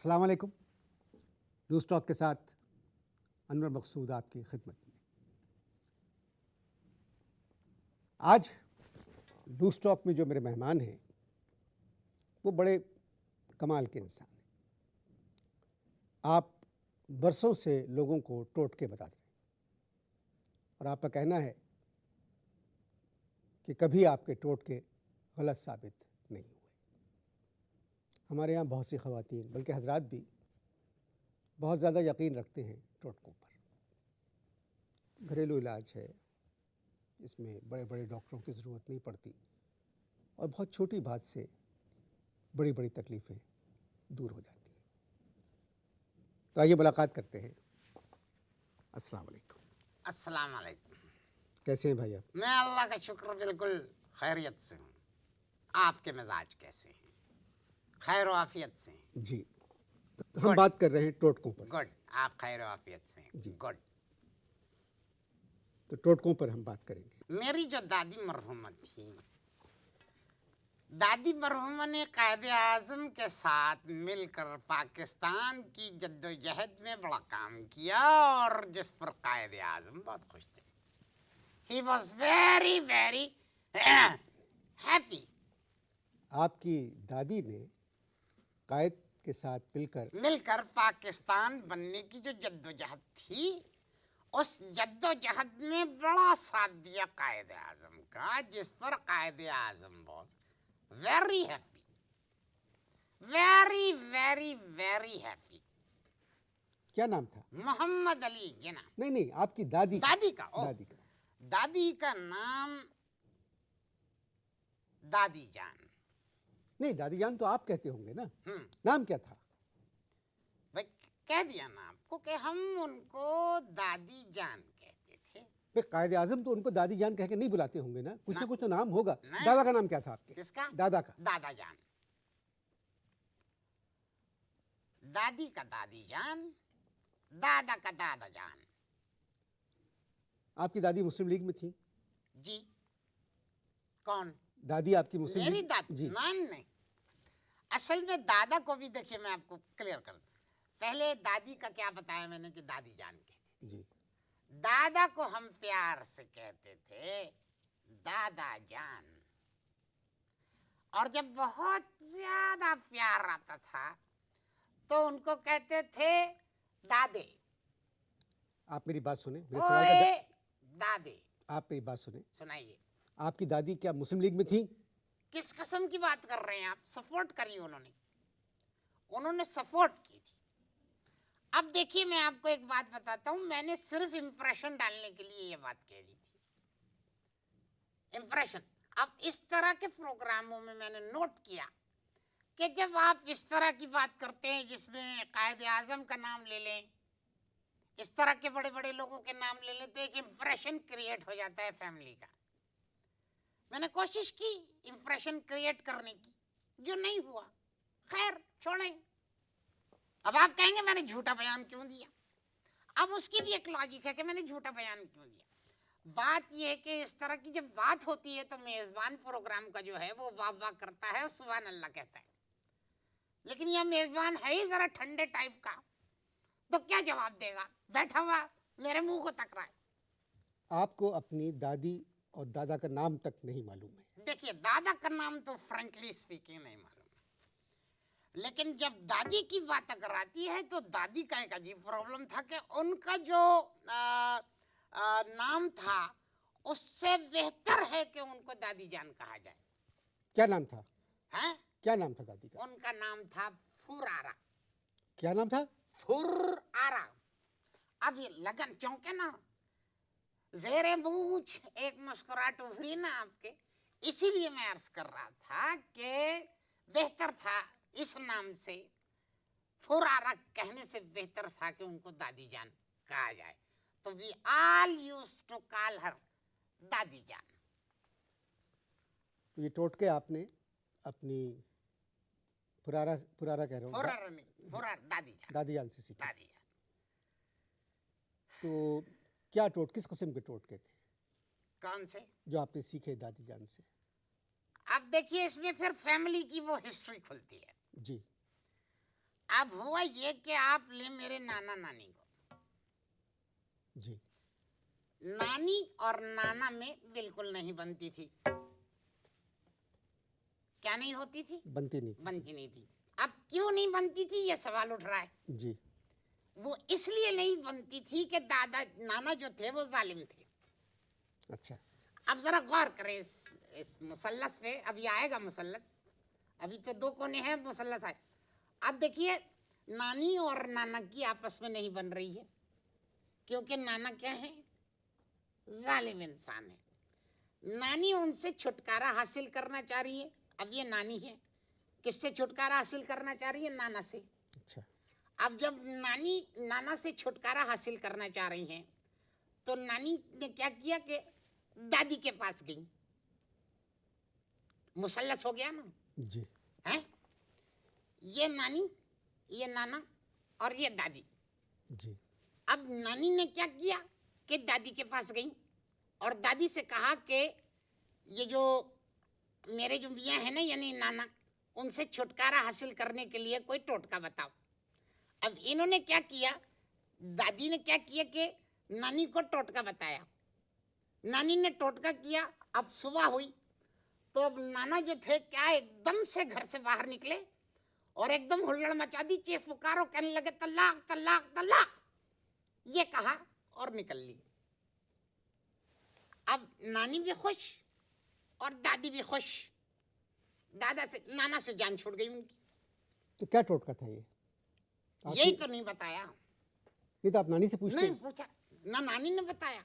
अस्सलाम वालेकुम। News talk के साथ अनवर मकसूद आपकी खिदमत में। आज न्यूज़ टॉक में जो मेरे मेहमान हैं वो बड़े कमाल के इंसान हैं। आप बरसों से लोगों को टोटके बताते हैं और आपका कहना है कि कभी आपके टोटके गलत साबित नहीं हुए। हमारे यहाँ बहुत सी ख़वातीन बल्कि हजरात भी बहुत ज़्यादा यकीन रखते हैं टोटकों पर। घरेलू इलाज है, इसमें बड़े बड़े डॉक्टरों की ज़रूरत नहीं पड़ती और बहुत छोटी बात से बड़ी बड़ी तकलीफ़ें दूर हो जाती हैं। तो आइए मुलाकात करते हैं। अस्सलाम वालेकुम। अस्सलाम वालेकुम। कैसे हैं भाई आप? मैं अल्लाह का शुक्र बिल्कुल खैरियत से हूँ। आपके मिजाज कैसे हैं? खैर आफियत से हैं? जी, तो हम बात कर रहे हैं टोटकों पर। गुड, आप खैर आफियत से हैं। जी। गुड। तो टोटकों पर हम बात करेंगे। मेरी जो दादी मरहूमा थी, दादी मरहूमा ने कायदे आज़म के साथ मिलकर पाकिस्तान की जद्दोजहद में बड़ा काम किया और जिस पर कायदे आज़म बहुत खुश थे। He was very very happy. आपकी दादी ने कायद के साथ मिलकर पाकिस्तान बनने की जो जद्दोजहद थी, उस जद्दोजहद में बड़ा साथ दिया कायदे आज़म का, जिस पर कायदे आज़म बहुत very happy, very very very happy. क्या नाम था? मोहम्मद अली जिन्ना। नहीं, आपकी दादी का दादी का नाम दादी जान। नहीं, दादी जान तो आप कहते होंगे ना। नाम क्या था? भाई कह दिया ना आपको कि हम उनको दादी जान कहते थे। भाई कायदे आज़म तो उनको दादी जान कह के नहीं बुलाते होंगे ना, कुछ ना कुछ तो नाम होगा। नहीं। दादा का नाम क्या था आपके? किसका? दादा का। दादा जान। दादी का दादी जान, दादा का दादा जान। आपकी दादी मुस्लिम लीग में थी? जी। कौन? दादी आपकी मुस्लिम मेरी लीग? दादी? जी। नहीं, असल में दादा को भी देखिए मैं आपको क्लियर कर दूं। पहले दादी का क्या बताया मैंने कि दादी जान कहती थी। जी। दादा को हम प्यार से कहते थे दादा जान, और जब बहुत ज्यादा प्यार आता था तो उनको कहते थे दादे। आप मेरी बात सुने, मेरे ओए सवाल का दादे। आप मेरी बात सुने। सुनाइए। आपकी दादी क्या मुस्लिम लीग में थी? किस किस्म की बात कर रहे हैं आप? सपोर्ट करिए। उन्होंने सपोर्ट की थी। अब देखिए मैं आपको एक बात बताता हूं, मैंने सिर्फ इंप्रेशन डालने के लिए ये बात कह दी थी, इंप्रेशन। अब इस तरह के प्रोग्रामों में मैंने नोट किया कि जब आप इस तरह की बात करते हैं जिसमें कायदे आज़म का नाम ले लें, इस तरह के बड़े बड़े लोगों के नाम ले लें, तो एक इंप्रेशन क्रिएट हो जाता है फैमिली का। मैंने कोशिश की इंप्रेशन क्रिएट करने की, जो नहीं हुआ। खैर छोड़ें। अब आप कहेंगे मैंने झूठा बयान क्यों दिया। अब उसकी भी एक लॉजिक है कि मैंने झूठा बयान क्यों दिया। बात यह है कि इस तरह की जब बात होती है तो मेजबान प्रोग्राम का जो है वो वाह वाह करता है और सुभान अल्लाह कहता है, लेकिन यह मेजबान है ही जरा ठंडे टाइप का, तो क्या जवाब देगा? बैठा हुआ मेरे मुंह को तक रहा है। आपको अपनी दादी और दादा का नाम तक नहीं मालूम है? देखिए दादा का नाम तो फ्रैंकली स्पीकिंग नहीं मालूम है, लेकिन जब दादी की बात अगर आती है तो दादी का एक अजीब प्रॉब्लम था कि उनका जो नाम था उससे बेहतर है कि उनको दादी जान कहा जाए। क्या नाम था? हैं? क्या नाम था दादी का? उनका नाम था फुरारा। क्या नाम था? फुरारा। अब ये लगन चौंके ना, ज़ेरे मूछ एक मुस्कुराहट उभरी ना आपके, इसीलिए मैं अर्ज कर रहा था कि बेहतर था इस नाम से, फुरारा कहने से बेहतर था कि उनको दादी जान कहा जाए। तो we all used to call her Dadi Jaan. तो ये टोटके आपने अपनी फुरारा कह रहा हूँ, फुरारा नहीं, फुरारा दादी जान से सीखा। दादी जान। तो क्या किस किस्म के टोटके थे? कौन से? जो आपने सीखे दादी जान से। अब देखिए इसमें फिर फैमिली की वो हिस्ट्री खुलती है। जी। अब हुआ ये कि आप ले मेरे नाना नानी को, जी, नानी और नाना में बिल्कुल नहीं बनती थी। क्या नहीं होती थी? बनती नहीं। बनती नहीं थी। अब क्यों नहीं बनती थी ये सवाल उठ रहा है। जी, वो इसलिए नहीं बनती थी कि दादा नाना जो थे वो जालिम थे। अच्छा, अब जरा गौर करें इस मुसल्लस पे। अभी आएगा मुसल्लस, अभी तो दो कोने हैं, मुसल्लस आए। अब देखिए, नानी और नाना की आपस में नहीं बन रही है, क्योंकि नाना क्या है? जालिम इंसान है। नानी उनसे छुटकारा हासिल करना चाह रही है। अब ये नानी है, किससे छुटकारा हासिल करना चाह रही है? नाना से। अच्छा, अब जब नानी नाना से छुटकारा हासिल करना चाह रही हैं, तो नानी ने क्या किया कि दादी के पास गई। मुसल्लस हो गया ना? जी, हैं? ये नानी, ये नाना और ये दादी। जी, अब नानी ने क्या किया कि दादी के पास गई और दादी से कहा कि ये जो मेरे जो मियाँ हैं ना, यानी नाना, उनसे छुटकारा हासिल करने के लिए कोई टोटका बताओ। अब इन्होंने क्या किया, दादी ने क्या किया कि नानी को टोटका बताया। नानी ने टोटका किया। अब सुबह हुई तो अब नाना जो थे क्या एकदम से घर से बाहर निकले और एकदम हुल्लड़ मचा दी, चीख पुकारो, कहने लगे तलाक तलाक तलाक। ये कहा और निकल ली। अब नानी भी खुश और दादी भी खुश। नाना से जान छूट गई उनकी। तो क्या टोटका था ये? यही तो नहीं बताया। ये तो आप नानी से पूछते नहीं पूछा, ना नानी ने बताया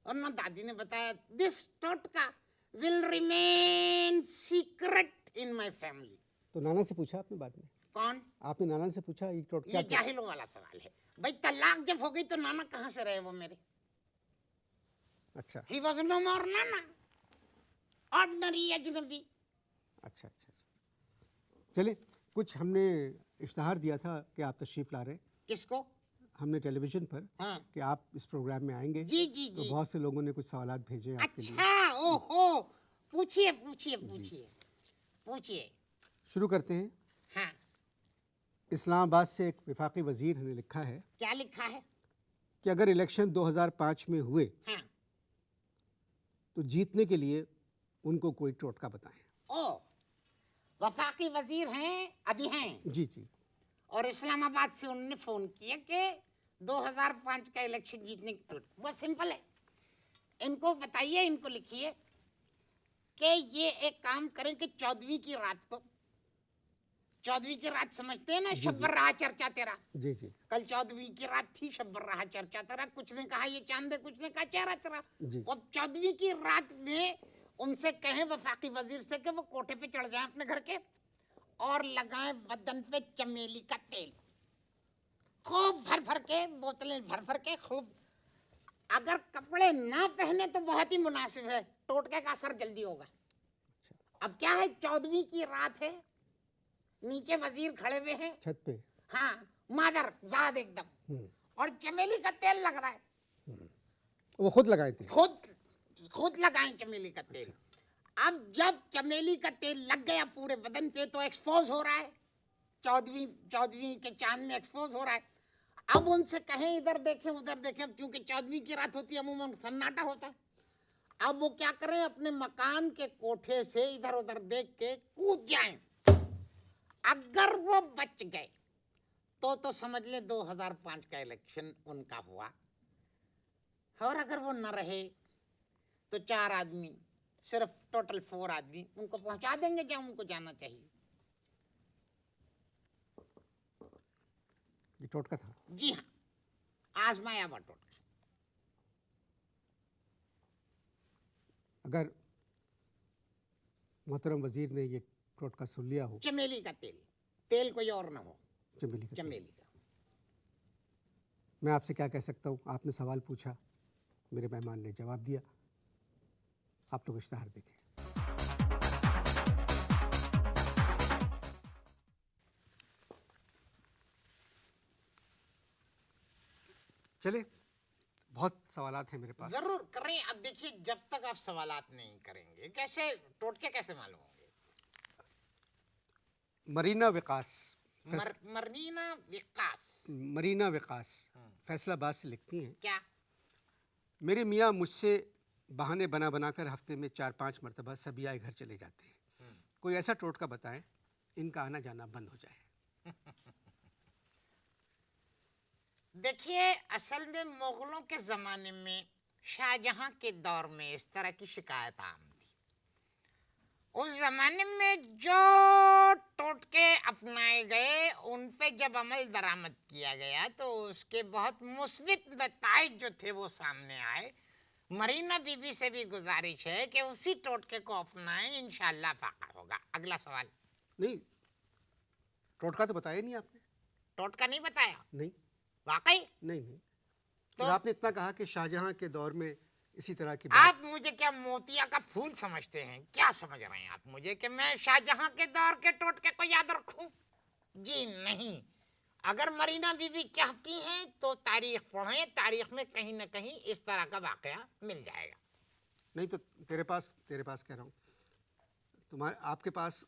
और ना दादी ने बताया। दिस टोटका will remain secret in my family. तो नाना से पूछा आपने बाद में? कौन? आपने नाना से पूछा ये टोटका? ये जाहिलों वाला सवाल है भाई। तलाक जब हो गई तो नाना कहाँ से रहे वो मेरे? अच्छा, he was no more Nana, ordinary अजनबी। अच्छा, अच्छा, अच्छा। चलिए, कुछ हमने इश्तहार दिया था कि आप तशरीफ़ ला रहे हैं। किसको? हमने टेलीविज़न पर हाँ कि आप इस प्रोग्राम में आएंगे। जी जी तो जी। बहुत से लोगों ने कुछ सवालात भेजे हैं आपके लिए। अच्छा, ओहो, पूछिए पूछिए पूछिए पूछिए। शुरू करते हैं। हाँ, इस्लामाबाद से एक वफाकी वज़ीर ने लिखा है क्या लिखा है? कि अगर इलेक्शन 2005 में हुए हाँ, तो जीतने के लिए उनको कोई टोटका बताएं। ओ, वफाकी वजीर हैं, अभी हैं, जी, जी, और इस्लामाबाद से उन्होंने फोन किया कि 2005 का इलेक्शन जीतने की टोटका। बहुत सिंपल है। इनको बताइए, इनको लिखिए कि ये एक काम करें कि 14वीं की रात को, 14वीं की रात समझते हैं ना, शब्बर रहा चर्चा तेरा। जी, जी, कल 14वीं की रात थी, शब्बर रहा चर्चा तेरा। कुछ ने कहा ये चांद है, कुछ ने कहा चेहरा तेरा। जी। अब 14वीं की रात में उनसे कहें वफाकी वजीर से कि वो कोठे पे चढ़ जाएं अपने घर के और लगाएं बदन पे चमेली का तेल, खूब भर भर के, बोतलें भर भर के खूब। अगर कपड़े ना पहने तो बहुत ही मुनासिब है, टोटके का असर जल्दी होगा। अब क्या है, 14वीं की रात है, नीचे वजीर खड़े हुए हैं, छत पे। हाँ, मादर जाद एकदम, और चमेली का तेल लग रहा है। वो खुद लगाए थे? खुद लगाएं चमेली का तेल। अब जब चमेली का तेल लग गया पूरे बदन पे तो एक्सपोज हो रहा है, 14वीं के चांद में एक्सपोज हो रहा है। अब उनसे कहें इधर देखें उधर देखें, अब क्योंकि 14वीं की रात होती है, अमूमन सन्नाटा होता है। अब वो क्या करें, अपने मकान के कोठे से इधर उधर देख के कूद जाएं। अगर वो बच गए तो समझ ले 2005 का इलेक्शन उनका हुआ, और अगर वो न रहे तो 4 आदमी, सिर्फ टोटल 4 आदमी उनको पहुंचा देंगे जहां उनको जाना चाहिए। ये टोटका था? जी हाँ, आजमाया हुआ टोटका। अगर मोहतरम वजीर ने ये टोटका सुन लिया हो, चमेली का तेल, तेल कोई और ना हो, चमेली का तेल। चमेली का। मैं आपसे क्या कह सकता हूँ? आपने सवाल पूछा, मेरे मेहमान ने जवाब दिया। आप लोग इश्तहार देखें। चले, बहुत सवालात हैं मेरे पास। जरूर करें। अब देखिए, जब तक आप सवालात नहीं करेंगे कैसे टोटके कैसे मालूम होंगे? मरीना विकास मरीना विकास। मरीना विकास फैसलाबाद से लिखती हैं, क्या? मेरे मियाँ मुझसे बहाने बना बना कर हफ्ते में 4-5 मरतबा सबियाए घर चले जाते हैं। कोई ऐसा टोटका बताएं इनका आना जाना बंद हो जाए। देखिए, असल में मुगलों के ज़माने में, शाहजहां के दौर में इस तरह की शिकायत आम थी। उस ज़माने में जो टोटके अपनाए गए उन पे जब अमल दरामद किया गया तो उसके बहुत मुस्बित नताइज जो थे वो सामने आए। मरीना बीवी से भी गुजारिश है कि उसी टोटके को अपनाएं, इंशाअल्लाह फाका होगा। अगला सवाल। नहीं, टोटका तो बताया नहीं आपने। टोटका नहीं बताया? नहीं वाकई? नहीं नहीं, तो आपने इतना कहा कि शाहजहां के दौर में इसी तरह की आप मुझे क्या मोतिया का फूल समझते हैं? क्या समझ रहे हैं आप मुझे कि मैं शाहजहां के दौर के टोटके को याद रखूं? जी नहीं। अगर मरीना बीवी चाहती हैं तो तारीख पढ़ें, तारीख में कहीं ना कहीं इस तरह का वाकया मिल जाएगा। नहीं तो तेरे पास कह रहा हूँ, तुम्हारे आपके पास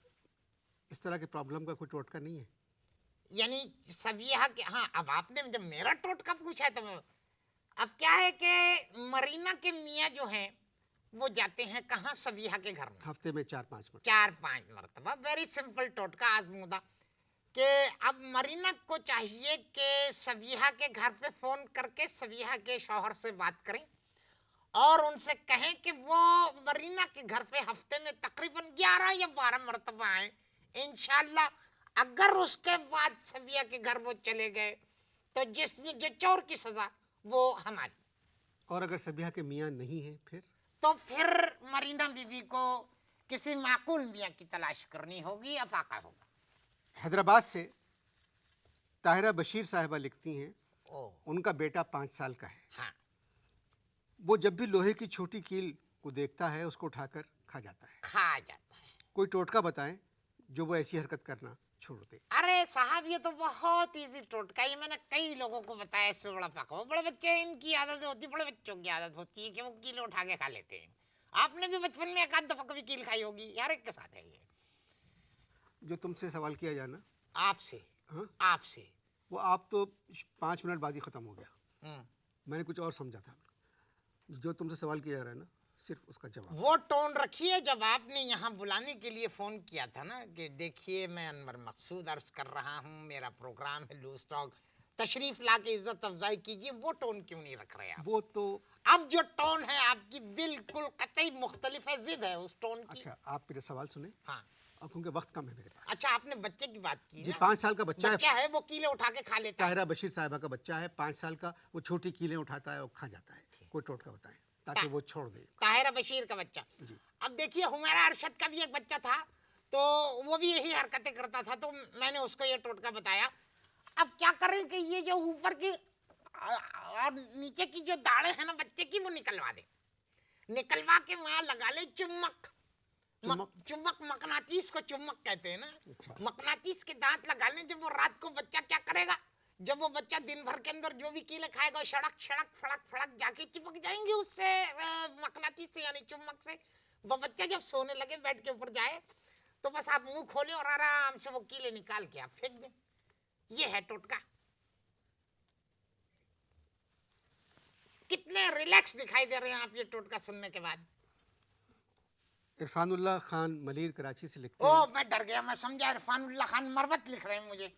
इस तरह के प्रॉब्लम का कोई टोटका नहीं है? यानी सबिया के, हाँ, अब आपने जब मेरा टोटका पूछा है तो अब क्या है कि मरीना के मियाँ जो हैं वो जाते हैं कहाँ? सबिया के घर में हफ्ते में 4-5 मरतबा। 4-5 मरतबा। वेरी सिंपल टोटका आजमूदा कि अब मरीना को चाहिए कि सबिया के घर पे फोन करके सबिया के शौहर से बात करें और उनसे कहें कि वो मरीना के घर पे हफ्ते में तकरीबन 11 या 12 मरतबा आए। इंशाल्लाह अगर उसके बाद सबिया के घर वो चले गए तो जिसमें जो चोर की सजा वो हमारी। और अगर सबिया के मियाँ नहीं है फिर मरीना बीवी को किसी माकूल मियाँ की तलाश करनी होगी, अफाका होगा। हैदराबाद से ताहिरा बशीर साहिबा लिखती हैं, उनका बेटा 5 साल का है। हाँ। वो जब भी लोहे की छोटी कील को देखता है उसको उठाकर खा जाता है। कोई टोटका बताएं जो वो ऐसी हरकत करना छोड़ दे। अरे साहब, ये तो बहुत इजी टोटका, ये मैंने कई लोगों को बताया। इससे बड़ा पाका बड़े बच्चे, इनकी आदत होती है, बड़े बच्चों की आदत होती है कि वो कील उठा के खा लेते हैं। आपने भी बचपन में एक आध दफा कभी कील खाई होगी, हर एक के साथ है ये। जो तुमसे सवाल किया जाना आपसे, हाँ? आपसे वो आप तो 5 मिनट बाद ही खत्म हो गया। मैंने कुछ और समझा था। जो तुमसे सवाल किया जा रहा है ना, सिर्फ उसका जवाब। वो टोन रखिए जब आपने यहाँ बुलाने के लिए फोन किया था ना कि देखिए मैं अनवर मकसूद अर्ज कर रहा हूँ, मेरा प्रोग्राम है लूज टॉक, तशरीफ ला के इज्जत अफजाई कीजिए। वो टोन क्यों नहीं रख रहे आप? वो तो अब जो टोन है आपकी बिल्कुल कतई मुख्तलिफ है, जिद है उस टोन की। अच्छा, आप मेरे सवाल सुने। हाँ। और क्योंकि वक्त कम है मेरे पास। अच्छा, आपने बच्चे की बात की जी, ना? 5 साल का बच्चा है, वो कीले उठा के खा लेता है। ताहिरा बशीर साहिबा का बच्चा है 5 साल का, वो छोटी कीलें उठाता है और खा जाता है। कोई टोटका बताएं ताकि वो छोड़ दे। ताहिरा बशीर का बच्चा जी। अब देखिए, हुमैरा अरशद का भी एक बच्चा था तो वो भी यही हरकतें करता था, तो मैंने उसको ये टोटका बताया। अब क्या करें कि ये जो ऊपर की और नीचे की जो दाढ़ें हैं ना बच्चे की, वो निकलवा दे, निकलवा के वहां लगा ले चुम्बक। चुम्बक मकनातीस को चुम्बक कहते हैं ना। अच्छा। मकनातीस के दांत लगा ले। जब वो रात को बच्चा क्या करेगा, जब वो बच्चा दिन भर के अंदर जो भी कीले खाएगा सड़क सड़क फड़क फड़क जाके चिपक जाएंगे उससे, मकनातीस से यानी चुम्बक से। वो बच्चा जब सोने लगे बेड के ऊपर जाए तो बस आप मुंह खोले और आराम से वो कीले निकाल के आप फेंक दें। ये है टोटका। कितने रिलैक्स दिखाई दे रहे हैं आप ये टोटका सुनने के बाद। इरफानुल्लाह खान मलीर कराची से लिखते हैं। ओ, मैं डर गया, मैं समझा इरफानुल्लाह खान मरवत लिख रहे हैं मुझे।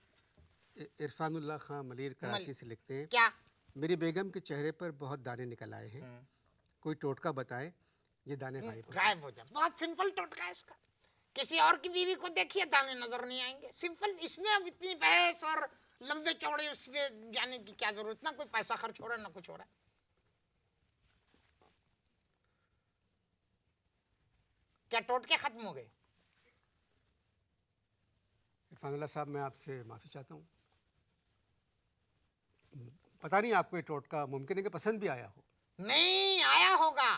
इरफानुल्लाह खान मलीर कराची से लिखते हैं, क्या? मेरी बेगम के चेहरे पर बहुत दाने निकल आए हैं, कोई टोटका बताएं ये दाने गायब हो जाए। बहुत सिंपल टोटका है इसका। किसी और की बीवी को देखिए, दाने नजर नहीं आएंगे। सिंपल। इसमें अब इतनी बहस और लंबे चौड़े उसमें जाने की क्या जरूरत, ना कोई पैसा खर्च हो रहा है ना कुछ हो रहा है। क्या टोटके खत्म हो गए? इरफानुल्लाह साहब, मैं आपसे माफ़ी चाहता हूँ। पता नहीं आपको ये टोटका मुमकिन है कि पसंद भी आया हो। नहीं आया होगा।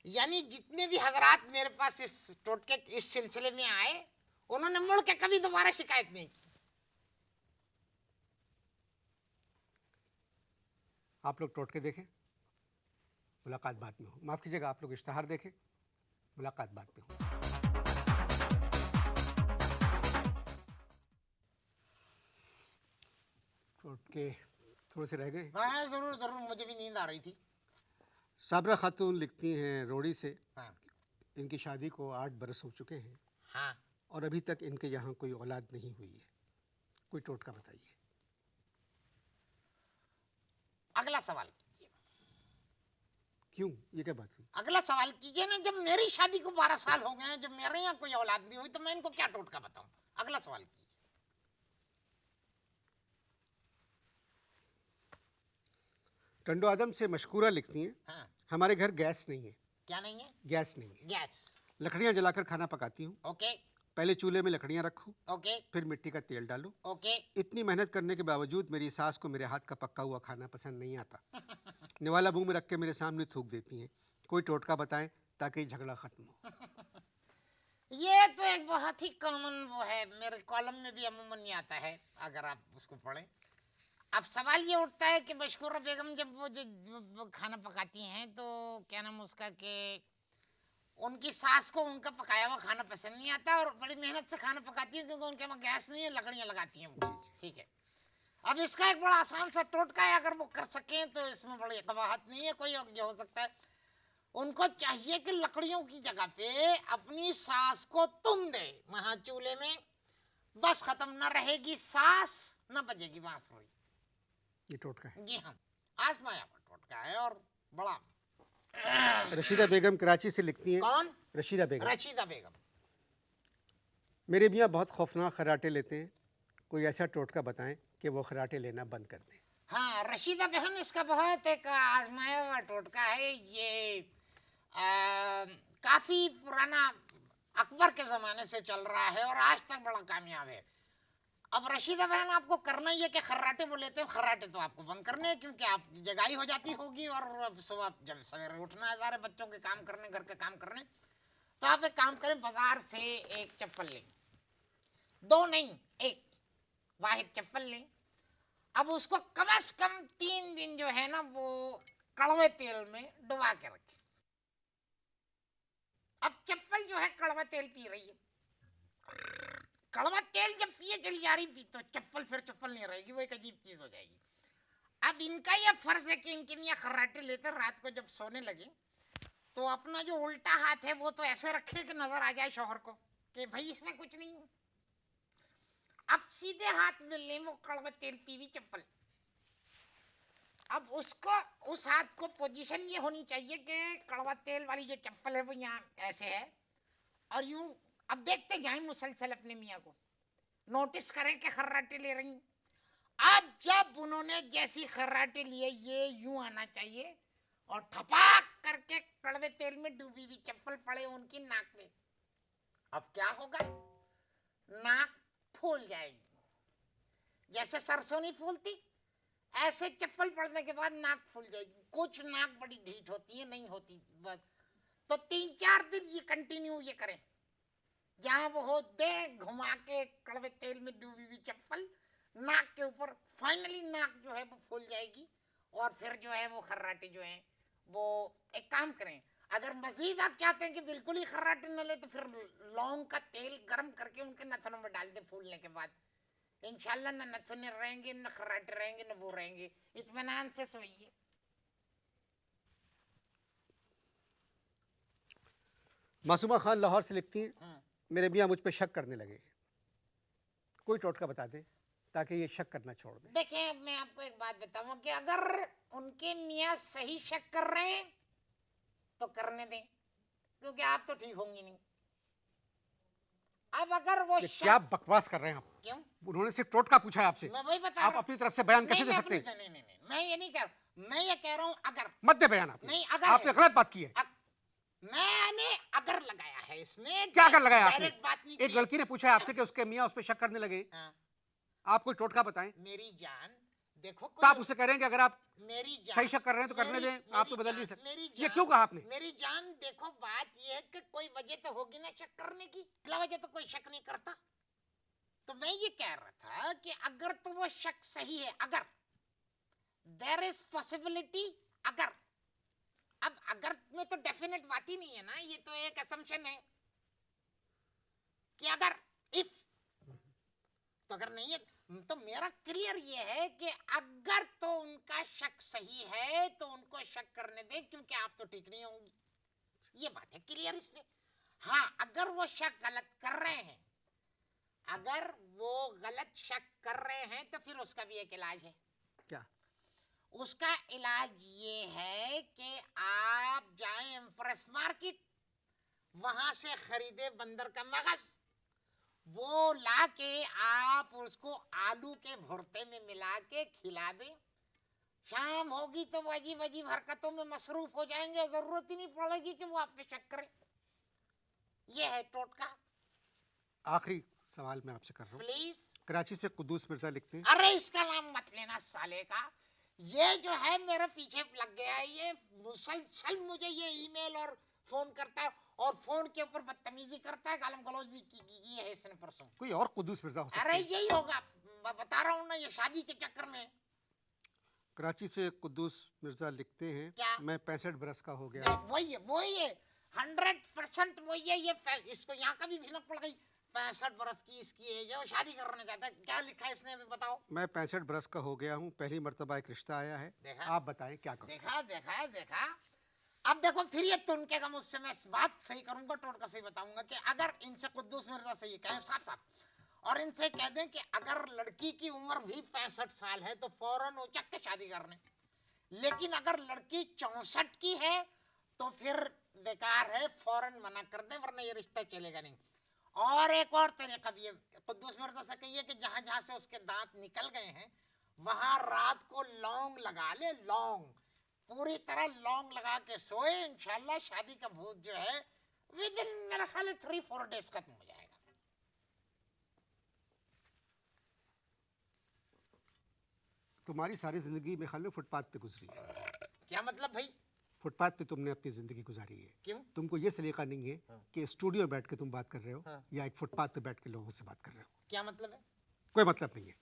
यानी जितने भी हजरात मेरे पास इस टोटके इस सिलसिले में आए, उन्होंने मुड़ के कभी दोबारा शिकायत नहीं की। आप लोग टोटके देखें, मुलाकात बाद में हो। माफ़ कीजिएगा, आप लोग इश्तहार देखें, मुलाकात बाद में हो। टोटके थोड़े से रह गए। हाँ जरूर जरूर, मुझे भी नींद आ रही थी। साबरा खातून लिखती हैं रोड़ी से, हाँ इनकी शादी को 8 बरस हो चुके हैं हाँ। और अभी तक इनके यहाँ कोई औलाद नहीं हुई है। कोई टोटका बताइए। अगला सवाल कीजिए। क्यों, ये क्या बात हुई? अगला सवाल कीजिए ना, जब मेरी शादी को 12 साल हो गए हैं, जब मेरे यहाँ कोई औलाद नहीं हुई, तो मैं इनको क्या टोटका बताऊं? अगला सवाल कीजिए। टंडो आदम से मशकूरा लिखती हैं, हाँ। हमारे घर गैस नहीं है। क्या नहीं है? गैस नहीं है। गैस। लकड़ियाँ जलाकर खाना पकाती हूँ। ओके पहले चूल्हे में लकड़ियाँ रखो, ओके फिर मिट्टी का तेल डालो। ओके। इतनी मेहनत करने के बावजूद मेरी सास को मेरे हाथ का पक्का हुआ खाना पसंद नहीं आता। निवाला मुंह में रख के मेरे सामने थूक देती हैं। कोई टोटका बताएं ताकि झगड़ा खत्म हो। ये तो एक बहुत ही कॉमन वो है, मेरे कॉलम में भी अमूमन ये आता है, अगर आप उसको पढ़ें। अब सवाल ये उठता है कि मशकूरा बेगम जब वो जो खाना पकाती हैं, तो क्या नाम उसका, कि उनकी सास को उनका पकाया हुआ खाना पसंद नहीं आता और बड़ी मेहनत से खाना पकाती है, क्योंकि उनके वहाँ गैस नहीं है, लकड़ियाँ लगाती हैं वो। ठीक है। अब इसका एक बड़ा आसान सा टोटका है, अगर वो कर सकें तो इसमें बड़ी कबाहत नहीं है कोई। ये हो सकता है, उनको चाहिए कि लकड़ियों की जगह पे अपनी सास को तुम दे वहां चूल्हे में, बस खत्म। ना रहेगी सास, ना बजेगी बांसुरी। ये टोटका है। जी हाँ, आजमाया हुआ टोटका है और बड़ा। रशीदा बेगम कराची से लिखती हैं। कौन? रशीदा बेगम। रशीदा बेगम। मेरे मियाँ बहुत खौफनाक खर्राटे लेते हैं, कोई ऐसा टोटका बताएं कि वो खर्राटे लेना बंद कर दें। हाँ रशीदा बहन, इसका बहुत एक आजमाया हुआ टोटका है ये। काफी पुराना, अकबर के जमाने से चल रहा है और आज तक बड़ा कामयाब है। अब रशीदा बहन, आपको करना ही है कि खर्राटे वो लेते हैं, खर्राटे तो आपको बंद करने हैं, क्योंकि आप जगाई हो जाती होगी और सुबह जब सवेरे उठना है सारे बच्चों के काम करने, घर के काम करने। तो आप एक काम करें, बाजार से एक चप्पल लें, 2 नहीं, 1 वाहिद चप्पल लें। अब उसको कम से कम 3 दिन जो है ना, वो कड़वे तेल में डुबा के रखें। अब चप्पल जो है कड़वा तेल पी रही है, कड़वा तेल जब पिए चली जा रही, तो चप्पल फिर चप्पल नहीं रहेगी, वो एक अजीब चीज हो जाएगी। अब इनका यह फर्ज है कि इनके मियाँ खर्राटे लेते रात को जब सोने लगे, तो अपना जो उल्टा हाथ है वो तो ऐसे रखे कि नजर आ जाए शौहर को कि भाई इसमें कुछ नहीं है। अब सीधे हाथ में ले वो कड़वा तेल पी हुई चप्पल। अब उसको, उस हाथ को पोजीशन ये होनी चाहिए कि कड़वा तेल वाली जो चप्पल है वो यहाँ ऐसे है, और यूं अब देखते जाएं मुसलसल अपने मियाँ को, नोटिस करें कि खर्राटे ले रही। अब जब उन्होंने जैसी खर्राटे लिए, ये यूं आना चाहिए और ठपाक करके कड़वे तेल में डूबी हुई चप्पल पड़े उनकी नाक में। अब क्या होगा? नाक फूल जाएगी, जैसे सरसों नहीं फूलती, ऐसे चप्पल पड़ने के बाद नाक फूल जाएगी। कुछ नाक बड़ी ढीठ होती है, नहीं होती बस। तो 3-4 दिन ये कंटिन्यू ये करें, जहां वो हो दे घुमा के कड़वे तेल में डूबी हुई चप्पल नाक के ऊपर। फाइनली नाक जो है वो फूल जाएगी और फिर जो है वो खर्राटे जो हैं वो, एक काम करें, अगर मजीद आप चाहते हैं कि बिल्कुल ही खर्राटे न ले, तो फिर लौंग का तेल गर्म करके उनके नथनों में डाल दे फूलने के बाद। इंशाल्लाह न नथने रहेंगे, न खर्राटे रहेंगे, न वो रहेंगे। इत्मीनान से सोइए। मासूमा खान लाहौर से लिखती हैं, मेरे मियाँ मुझ पे शक करने लगे, कोई टोटका बता दें ताकि ये शक करना छोड़ दें। देखिए, मैं आपको एक बात बताऊं कि अगर उनके मियाँ सही शक कर रहे हैं तो करने दें, क्योंकि आप तो ठीक होंगी नहीं। अब अगर वो क्या बकवास कर रहे हैं आप? क्यों? उन्होंने सिर्फ टोटका पूछा है आपसे, मैं वही बता आप अपनी तरफ से बयान कैसे दे सकते हैं? नहीं नहीं नहीं, मैं ये नहीं कह रहा, मैं ये कह रहा हूं अगर मत दे बयान आप। नहीं, अगर आपने गलत बात की है। मैंने अगर लगाया है इसमें, क्या अगर लगाया आपने? बात नहीं, एक लड़की ने पूछा आपसे कि उसके मियाँ उस पर शक करने लगे, आप कोई टोटका बताएं। मेरी जान देखो, तो आप उससे कह रहे हैं कि अगर आप मेरी जान सही शक कर रहे हैं तो करने दें, आप तो बदल नहीं सकते। ये क्यों कहा आपने? मेरी जान देखो, बात ये है कि कोई वजह तो होगी ना शक करने की, बिना वजह तो कोई शक नहीं करता। तो मैं ये कह रहा था कि अगर तो वो शक सही है, अगर देयर इज पॉसिबिलिटी, अगर, अब अगर में तो डेफिनेट बात ही नहीं है ना, ये तो एक असम्पशन है कि अगर, इफ, तो अगर नहीं है तो मेरा क्लियर ये है कि अगर तो उनका शक सही है तो उनको शक करने दें, क्योंकि आप तो ठीक नहीं होंगी। ये बात है क्लियर इसमें। हाँ, अगर वो शक गलत कर रहे हैं, अगर वो गलत शक कर रहे हैं तो फिर उसका भी एक इलाज है। क्या? उसका इलाज ये है कि आप जाएं एम्प्रेस मार्केट, वहां से खरीदे बंदर का मगज, वो लाके आप उसको आलू के भुर्ते में मिला के खिला दें। शाम होगी तो वो अजीब अजीब हरकतों में मसरूफ हो जाएंगे, जरूरत ही नहीं पड़ेगी कि वो आप पे शक करें। ये है टोटका। आखिरी सवाल मैं आपसे कर रहा हूँ, प्लीज। कराची से कुद्दूस मिर्जा लिखते हैं। अरे इसका नाम मत लेना साले का, ये जो है मेरे पीछे लग गया है, ये मुसलसल मुझे ये ईमेल और फोन करता है, और फोन के ऊपर बदतमीजी करता है, गालम गलौज भी की है इसने परसों। कोई और कुद्दूस मिर्जा हो सकता अरे है? यही होगा, मैं बता रहा हूँ ना, ये शादी के चक्कर में। कराची से कुद्दूस मिर्जा लिखते हैं, क्या? मैं 65 बरस का हो गया। वही है 100% वही है। ये इसको यहाँ का भी भिनक पड़ गई, 65 बरस की इसकी एज है, शादी करना चाहता है। क्या लिखा है इसने, अभी बताओ। मैं 65 बरस का हो गया हूँ, पहली मर्तबा एक रिश्ता आया है, देखा? आप बताएं क्या करूं? देखा। अब देखो फिर ये तुनकेगा मुझसे, मैं बात सही करूंगा, टोटका सही बताऊंगा कि अगर इनसे कुद्दूस मिर्जा से ये कहें साफ साफ, और इनसे कह दें कि अगर लड़की की उम्र भी 65 साल है तो फौरन उचक के शादी करने, लेकिन अगर लड़की 64 की है तो फिर बेकार है, फौरन मना कर दें, वरना ये रिश्ता चलेगा नहीं। और एक और तरीका भी है, कुद्दूस मिर्जा से कहिए कि जहां जहां से उसके दांत निकल गए हैं वहां रात को लौंग लगा ले, लौंग पूरी तरह लौंग लगा के सोए, इंशाल्लाह शादी का भूत जो है विद इन मेरा ख्याल 3-4 डेज खत्म हो जाएगा। तुम्हारी सारी जिंदगी में ख्याल में फुटपाथ पे गुजरी है। क्या मतलब भाई? फुटपाथ पे तुमने अपनी जिंदगी गुजारी है। क्यों? तुमको ये सलीका नहीं है कि स्टूडियो में बैठ के तुम बात कर रहे हो या एक फुटपाथ पे बैठ के लोगों से बात कर रहे हो। क्या मतलब है? कोई मतलब नहीं है,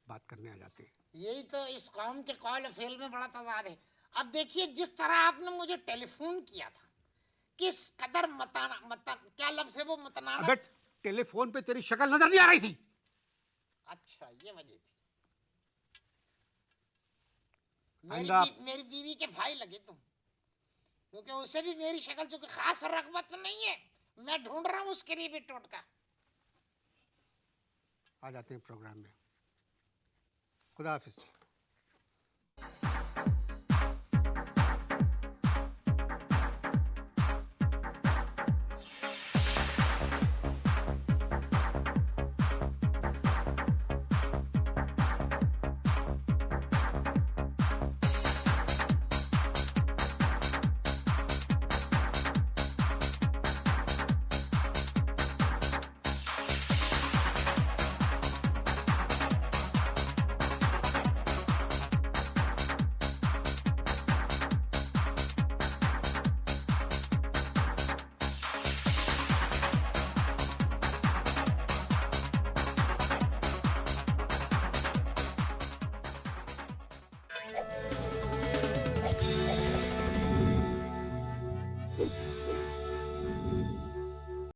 बात करने आ जाते हैं। यही तो इस कौम के कौल फेल में बड़ा तजाद है। अब देखिए जिस तरह आपने मुझे टेलीफोन किया था, किस कदर क्या लफ्ज़ है वो, मतनाबत। अबे टेलीफोन पे तेरी शक्ल नजर नहीं आ रही थी। अच्छा ये वजह थी। मेरी बीवी के भाई लगे तुम, क्योंकि उसे भी मेरी शक्ल चूंकि खास रगबत नहीं है, मैं ढूंढ रहा हूँ उसके लिए भी टोटका। आ जाते हैं प्रोग्राम में। खुदा हाफिज।